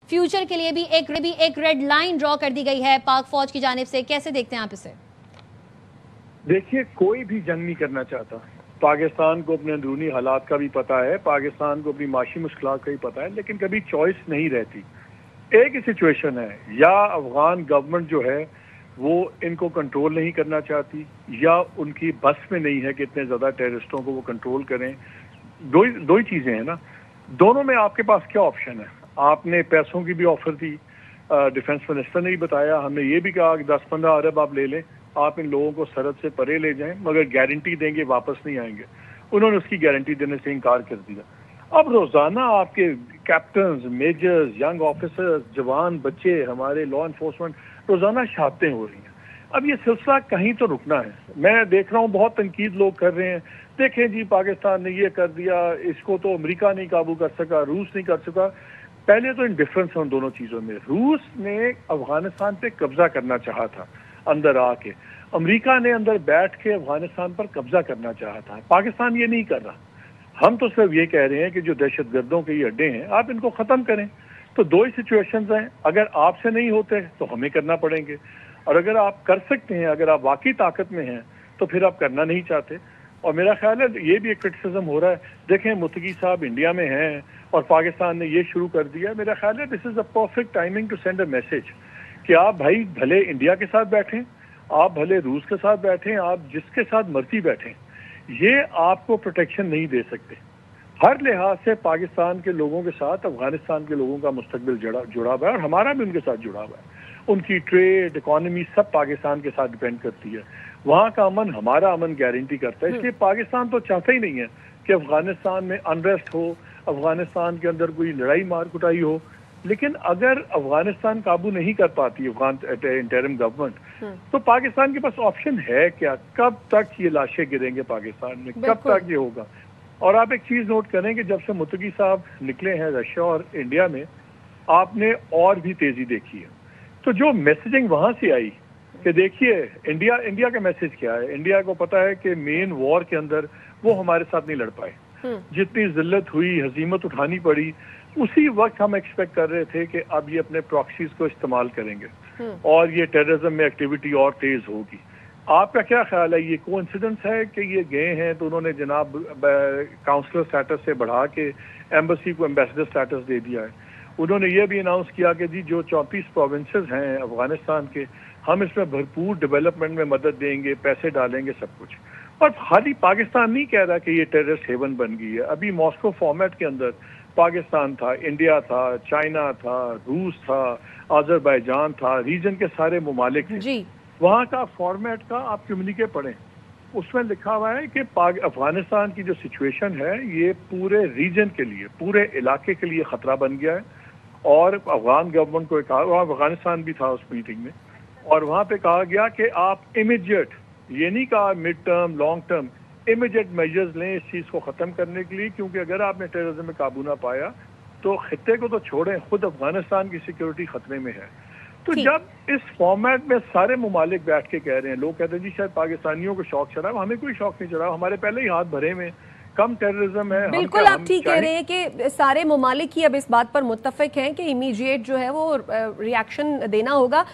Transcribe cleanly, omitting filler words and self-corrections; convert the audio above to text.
Future के लिए भी एक रेड लाइन ड्रॉ कर दी गई है पाक फौज की जानिब से, कैसे देखते हैं आप इसे? देखिए, कोई भी जंग नहीं करना चाहता। पाकिस्तान को अपने अंदरूनी हालात का भी पता है, पाकिस्तान को अपनी माशी मुश्किलात का भी पता है, लेकिन कभी चॉइस नहीं रहती। एक ही सिचुएशन है, या अफगान गवर्नमेंट जो है वो इनको कंट्रोल नहीं करना चाहती, या उनकी बस में नहीं है कि इतने ज़्यादा टेररिस्टों को वो कंट्रोल करें। दो ही चीज़ें हैं ना, दोनों में आपके पास क्या ऑप्शन है? आपने पैसों की भी ऑफर दी, डिफेंस मिनिस्टर ने भी बताया, हमने ये भी कहा कि 10-15 अरब आप ले लें, आप इन लोगों को सरहद से परे ले जाएं, मगर गारंटी देंगे वापस नहीं आएंगे। उन्होंने उसकी गारंटी देने से इनकार कर दिया। अब रोजाना आपके कैप्टन्स, मेजर्स, यंग ऑफिसर्स, जवान बच्चे, हमारे लॉ एनफोर्समेंट, रोजाना शहादतें हो रही हैं। अब ये सिलसिला कहीं तो रुकना है। मैं देख रहा हूँ बहुत तनकीद लोग कर रहे हैं, देखें जी पाकिस्तान ने ये कर दिया, इसको तो अमेरिका नहीं काबू कर सका, रूस नहीं कर सका। पहले तो इन डिफरेंस है उन दोनों चीज़ों में। रूस ने अफगानिस्तान पे कब्जा करना चाहा था अंदर आके, अमेरिका ने अंदर बैठ के अफगानिस्तान पर कब्जा करना चाहा था। पाकिस्तान ये नहीं कर रहा। हम तो सिर्फ ये कह रहे हैं कि जो दहशत गर्दों के ये अड्डे हैं आप इनको ख़त्म करें। तो दो ही सिचुएशंस हैं, अगर आपसे नहीं होते तो हमें करना पड़ेंगे, और अगर आप कर सकते हैं, अगर आप वाकई ताकत में हैं, तो फिर आप करना नहीं चाहते। और मेरा ख्याल है ये भी एक क्रिटिसिज्म हो रहा है। देखें, मुत्तकी साहब इंडिया में हैं और पाकिस्तान ने ये शुरू कर दिया। मेरा ख्याल है this is a perfect timing to send a message कि आप भाई भले इंडिया के साथ बैठें, आप भले रूस के साथ बैठें, आप जिसके साथ मर्जी बैठें, ये आपको प्रोटेक्शन नहीं दे सकते। हर लिहाज से पाकिस्तान के लोगों के साथ अफगानिस्तान के लोगों का मुस्तकबिल जुड़ा हुआ है, और हमारा भी उनके साथ जुड़ा हुआ है। उनकी ट्रेड, इकोनॉमी सब पाकिस्तान के साथ डिपेंड करती है। वहाँ का अमन हमारा अमन गारंटी करता है। इसलिए पाकिस्तान तो चाहता ही नहीं है कि अफगानिस्तान में अनरेस्ट हो, अफगानिस्तान के अंदर कोई लड़ाई मार कुटाई हो। लेकिन अगर अफगानिस्तान काबू नहीं कर पाती अफगान इंटरिम गवर्नमेंट, तो पाकिस्तान के पास ऑप्शन है क्या? कब तक ये लाशें गिरेंगे पाकिस्तान में, कब तक ये होगा? और आप एक चीज नोट करें कि जब से मुत्तकी साहब निकले हैं रशिया और इंडिया में, आपने और भी तेजी देखी है। तो जो मैसेजिंग वहां से आई कि देखिए इंडिया का मैसेज क्या है, इंडिया को पता है कि मेन वॉर के अंदर वो हमारे साथ नहीं लड़ पाए, जितनी जिल्लत हुई, हजीमत उठानी पड़ी, उसी वक्त हम एक्सपेक्ट कर रहे थे कि अब ये अपने प्रॉक्सीज को इस्तेमाल करेंगे और ये टेररिज्म में एक्टिविटी और तेज होगी। आपका क्या ख्याल है, ये कोइंसिडेंस है कि ये गए हैं तो उन्होंने जनाब काउंसलर स्टेटस से बढ़ा के एम्बेसी को एम्बेसडर स्टेटस दे दिया है? उन्होंने ये भी अनाउंस किया कि जी जो 34 प्रोविंसेस हैं अफगानिस्तान के, हम इसमें भरपूर डेवलपमेंट में मदद देंगे, पैसे डालेंगे, सब कुछ। और खाली पाकिस्तान नहीं कह रहा कि ये टेररिस्ट हेवन बन गई है। अभी मॉस्को फॉर्मेट के अंदर पाकिस्तान था, इंडिया था, चाइना था, रूस था, अजरबैजान था, रीजन के सारे ममालिक थे। वहाँ का फॉर्मेट का आप कम्युनिके पढ़ें, उसमें लिखा हुआ है कि अफगानिस्तान की जो सिचुएशन है ये पूरे रीजन के लिए, पूरे इलाके के लिए खतरा बन गया है। और अफगान गवर्नमेंट को कहा, वहाँ अफगानिस्तान भी था उस मीटिंग में, और वहाँ पे कहा गया कि आप इमीडिएट, ये नहीं कहा mid term long term, immediate measures लें इस चीज़ को ख़त्म करने के लिए, क्योंकि अगर आपने टेररिज्म में काबू ना पाया तो खित्ते को तो छोड़ें, खुद अफगानिस्तान की सिक्योरिटी खतरे में है। तो जब इस फॉर्मेट में सारे ममालिक बैठ के कह रहे हैं, लोग कहते हैं जी शायद पाकिस्तानियों को शौक चढ़ा, हमें कोई शौक नहीं चढ़ा, हमारे पहले ही हाथ भरे में, कम टेररिज्म है। बिल्कुल आप ठीक कह रहे हैं कि सारे ममालिक ही अब इस बात पर मुत्तफिक हैं कि इमीडिएट जो है वो रिएक्शन देना होगा।